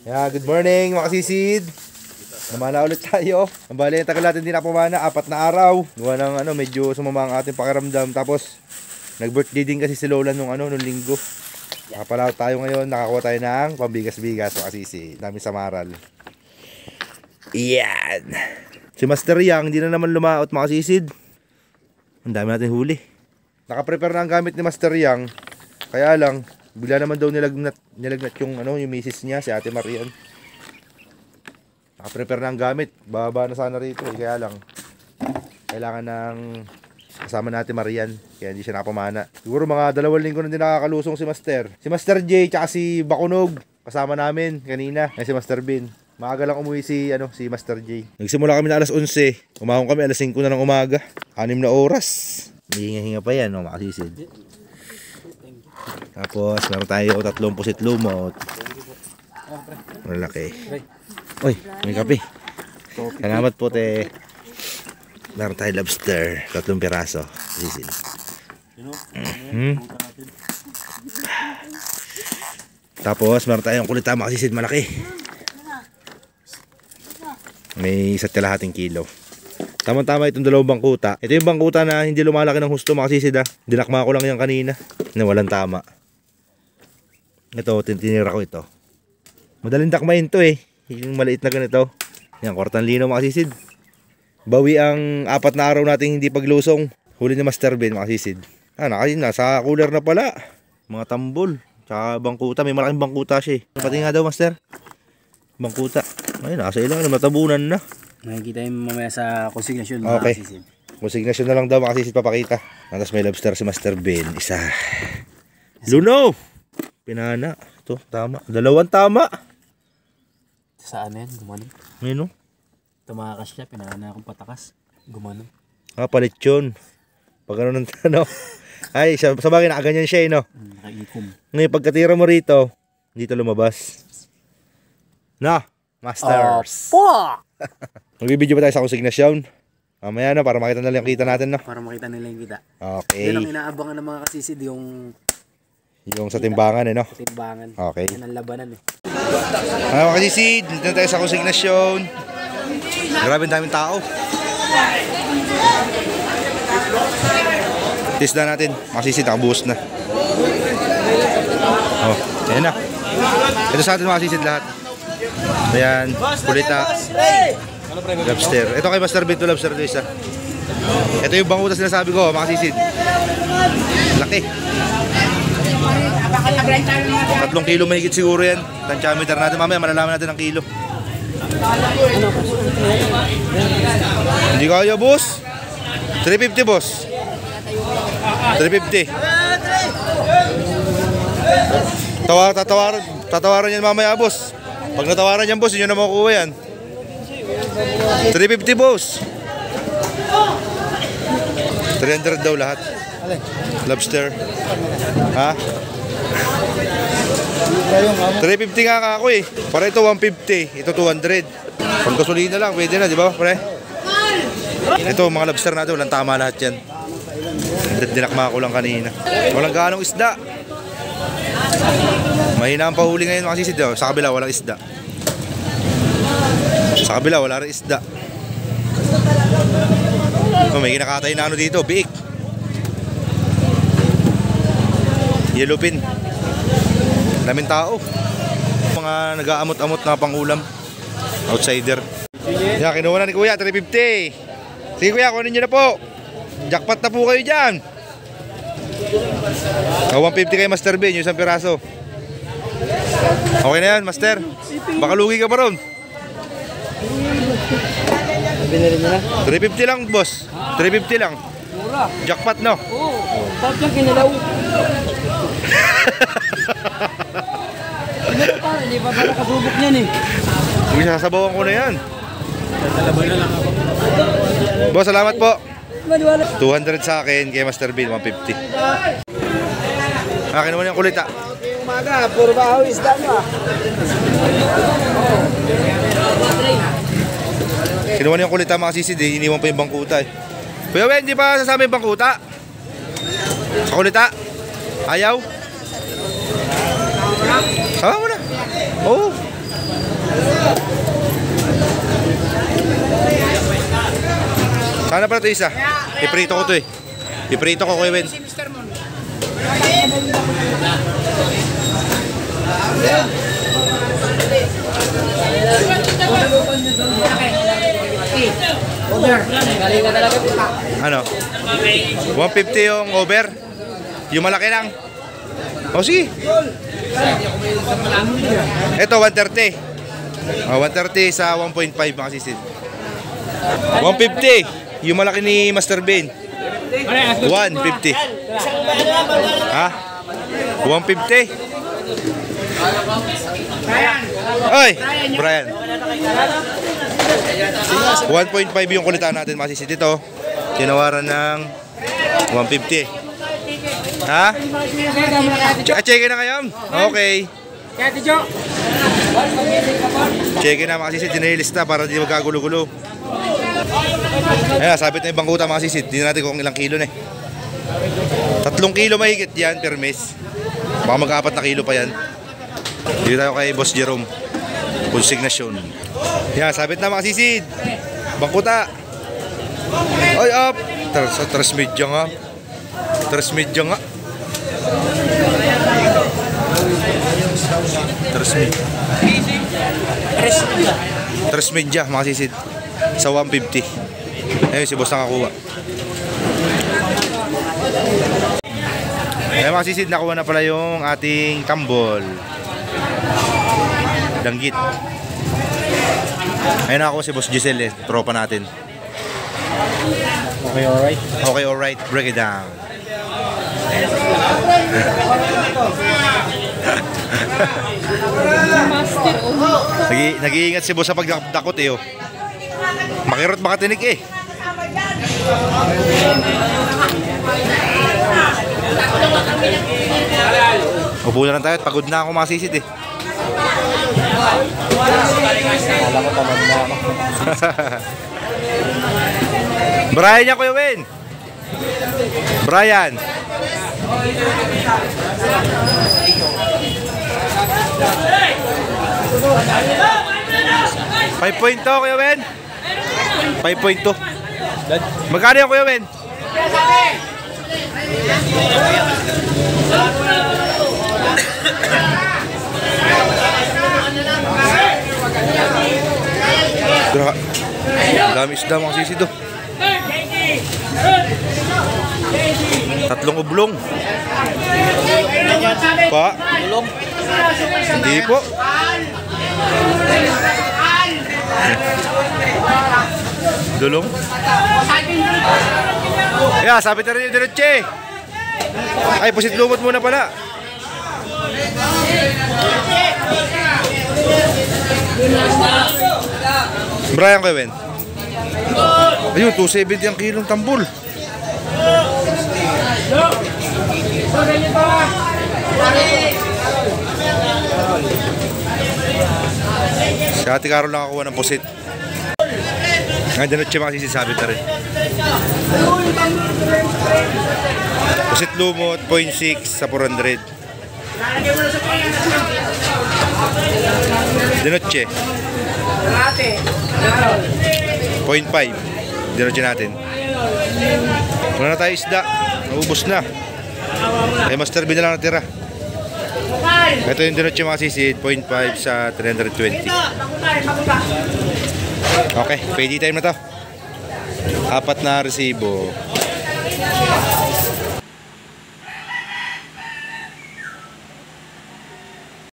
Yeah, good morning mga kasisid. Namana ulit tayo. Ang bali, tagal natin din na pumana, 4 na araw. Gawa ng medyo sumama ang ating pakiramdam. Tapos nag-birthday din kasi si Lola nung linggo. Nakapalaw tayo ngayon, nakakuha tayo ng pambigas-bigas mga kasisid. Dami sa maral. Iyan. Si Master Yang, hindi na naman lumaot mga kasisid. Ang dami natin huli. Naka-prepare na ang gamit ni Master Yang. Kaya lang, bigla naman daw nilagnat yung yung misis niya, si Ate Marian. Naka-prepare na ang gamit. Bababa na sana rito. Kaya lang, kailangan ng kasama natin Marian. Kaya hindi siya nakapamana. Siguro mga 2 linggo na din nakakalusong si Master. Si Master J, tsaka si Bakunog. Kasama namin kanina. Ay si Master Bin. Maaga lang umuwi si Master J. Nagsimula kami na alas 11. Umahon kami alas 5 na ng umaga. 6 na oras. Hinga-hinga pa yan, makasisid. Tapos meron tayo 3 pusit lumot. Malaki. Uy, may kape. Salamat po te. Meron tayo lobster, 3 piraso. Sisil. Tapos meron tayong kulita makasisid malaki. May 1.5 kilo. Tama-tama itong 2 bangkuta. Ito yung bangkuta na hindi lumalaki ng husto makasisid. Dinakma ko lang yan kanina na walang tama. Ito, tinira ko ito. Madaling dakmain to eh. Yung maliit na ganito. Yan, kwartang lino makasisid. Bawi ang 4 na araw nating hindi paglusong. Huli ni Master Ben makasisid. Nasa cooler na pala. Mga tambol. Tsaka bangkuta. May malaking bangkuta siya eh. Pati nga daw Master. Bangkuta. Ayun, nasa ilang matabunan na. Makikita yung mamaya sa konsignasyon. Okay. Konsignasyon na lang daw makasisid papakita. Tapos may lobster si Master Ben. Isa. Luno! Pinana. Ito, tama. 2 tama. Saan yan? Gumanon. Ayun o. Tumakas siya. Pinana akong patakas. Gumanon. Palit yun. Pag ano ng ay, sa bagay nakaganyan siya eh no. Nakaikom. Ngayon pagkatira mo rito, dito lumabas. Na, Masters. Magbibideo ba tayo sa konsignasyon? Mamaya na, para makita nila yung kita natin no. Para makita nila yung kita. Okay. Yan ang inaabangan ng mga kasisid yung sa timbangan eh no. sa timbangan. Okay. Yan ang labanan eh. Mga kasisid, dito na tayo sa konsignasyon. Grabe ang daming tao. Test na natin. Makasisid, nakabuhos na. Oh, ayan na. Ito sa atin makasisid lahat. Ayan, kulita. Lobster. Ito kay Master Bento lobster ito isa. Ito yung bangkutas na sinasabi ko, makasisid. Laki. 3 kilo mahigit siguro yan. Tansyameter natin. Mamaya malalaman natin ang kilo. Hindi kaya boss. 350 boss. 350. Tatawaran yan mamaya boss. Pag natawaran yan boss, yun na makukuha yan. 350 boss. 300 daw lahat. Lobster. Ha? 350 nga ako eh. Para ito 150, ito 200. Pag gasolina lang, pwede na, di ba pre? Ito mga lobster natin, walang tama lahat yan. Dinakma ko lang kanina. Walang ganong isda. Mahina ang pahuli ngayon mga sisid. Sa kabila walang isda. Sa kabila wala rin isda. May kinakatay na dito, biik. Yellowfin. Daming tao. Mga nag-aamot-amot na pangulam. Outsider. Yan, kinuha na ni Kuya, 350. Sige Kuya, kunin nyo na po. Jackpot na po kayo dyan. 150 kay Master Ben, yung 1 piraso. Okay na yan, Master. Baka lugi ka pa ron. 350 lang, boss. 350 lang. Jackpot, no? Oo. Bakit yung kinalaw? Hindi pa pala kasubok niyan eh. Hindi, sasabawan ko na yan. Boss, salamat po. 200 sa akin, kay Master Ben, 150. Kinuha na yung kulita. Umaga, puro bahaw isda mo ah. Kinuha na yung kulita mga sisid eh, iniwan pa yung bangkuta eh. Kuya Ben, di pa sasama yung bangkuta? Sa kulita? Ayaw? Sama mo na. Oo. Sana pala ito isa. Iprito ko to eh. Iprito ko Kuya Ben. Ano? 150 yung over? Yung malaki lang? O sige. Ito 130. 130 sa 1.5 mga sisid. 150. Yung malaki ni Master Ben. 150. Ha? 150. Oy, Brian. 1.5 yung kulitan natin mga sisid. Ito, tinawaran ng 150. Ha? Check na kayo? Okay. Check na mga sisid. Tinilista para di magkagulo-gulo. Ayan, sabit na yung bangkuta mga sisid. Hindi natin kung ilang kilo na eh. 3 kilo mahigit yan per mes. Baka mag-4 na kilo pa yan. Dito tayo kay Boss Jerome. Consignation. Yan, sabit na mga sisid. Bangkuta. Oy, up. Transmedya nga. Transmedya nga. Transmedya mga sisid. Sa 150. Ayun, si boss nakakuha. Ayun mga sisid, nakuha na pala yung ating tambol. Danggit. Ayun ako si Boss Giselle eh, tropa natin. Okay, alright. Okay, alright, break it down. Nag-iingat si boss sa pagdakot eh oh. Makirot baka tinik eh. Upo na lang tayo at pagod na ako mga sisid eh. Kala ko tamad na ako. Brian niya Kuya Win. Brian. $5.2 Kuya Win. 5.2. Magkano yung Kuya Win? Dami isda mga sisid oh. 3 ublong. Pa? Hindi po. Dulong? Yeah, sabi na rin yung diretche. Ay, pusit lumot muna pala. Brian Kevin. Ayun, 270 ang kilong tambol. Si Ate Carol lang nakakuha ng pusit. Ngayon siya makasisabit na rin. Pusit lumot, 0.6 sa 400. Dinoche 0.5. Dinoche natin. Wala na tayo isda. Naubos na. Kaya Master B na lang natira. Ito yung dinoche mga sisid, 0.5 sa 320. Okay, pwede time na to. 4 na resibo.